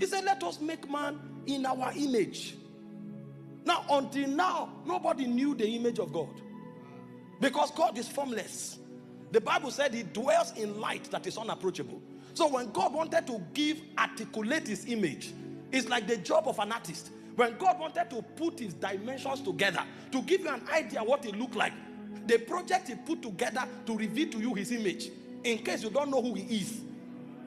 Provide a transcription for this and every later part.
He said, let us make man in our image. Now, until now, nobody knew the image of God. Because God is formless. The Bible said he dwells in light that is unapproachable. So when God wanted to articulate his image, it's like the job of an artist. When God wanted to put his dimensions together, to give you an idea what it looked like, the project he put together to reveal to you his image, in case you don't know who he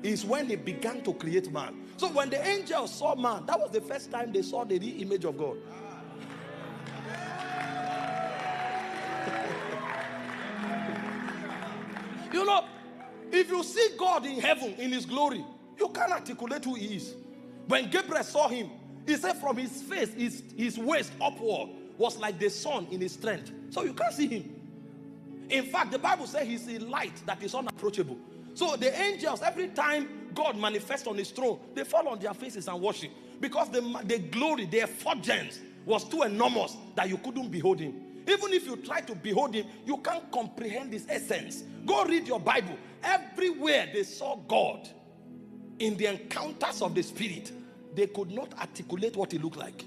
is when he began to create man. So when the angels saw man, that was the first time they saw the real image of God. You know, if you see God in heaven, in his glory, you can't articulate who he is. When Gabriel saw him, he said from his face, his waist upward was like the sun in his strength. So you can't see him. In fact, the Bible says he's a light that is unapproachable. So the angels, every time God manifests on his throne, they fall on their faces and worship. Because the glory, the effulgence was too enormous that you couldn't behold him. Even if you try to behold him, you can't comprehend his essence. Go read your Bible. Everywhere they saw God in the encounters of the Spirit, they could not articulate what he looked like.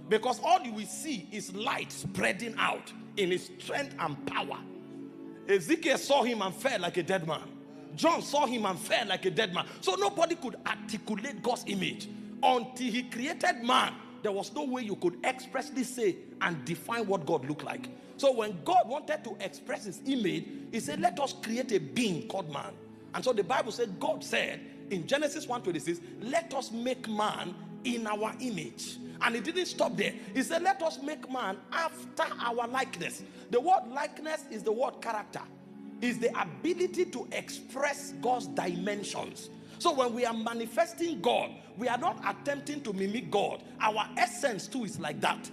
Because all you will see is light spreading out in his strength and power. Ezekiel saw him and fell like a dead man. John saw him and fell like a dead man. So nobody could articulate God's image. Until he created man, there was no way you could expressly say and define what God looked like. So when God wanted to express his image, he said, let us create a being called man. And so the Bible said, God said in Genesis 1:26, let us make man in our image. And he didn't stop there. He said, let us make man after our likeness. The word likeness is the word character. Is the ability to express God's dimensions. So when we are manifesting God, we are not attempting to mimic God. Our essence too is like that.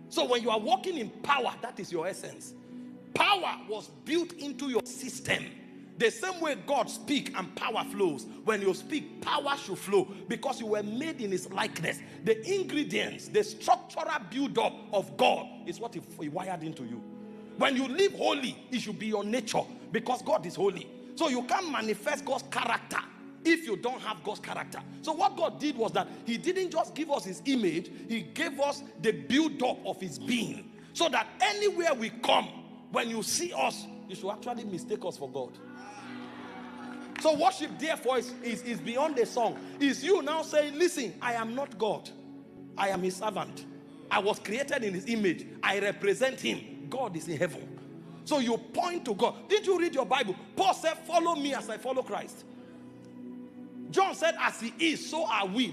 So when you are walking in power, that is your essence. Power was built into your system. The same way God speaks and power flows. When you speak, power should flow because you were made in his likeness. The ingredients, the structural build-up of God is what he wired into you. When you live holy, it should be your nature because God is holy. So you can't manifest God's character if you don't have God's character. So what God did was that he didn't just give us his image, he gave us the build-up of his being. So that anywhere we come, when you see us, you should actually mistake us for God. So worship therefore is beyond the song. Is you now saying, listen, I am not God. I am his servant. I was created in his image. I represent him. God is in heaven. So you point to God. Did you read your Bible? Paul said, follow me as I follow Christ. John said, as he is, so are we.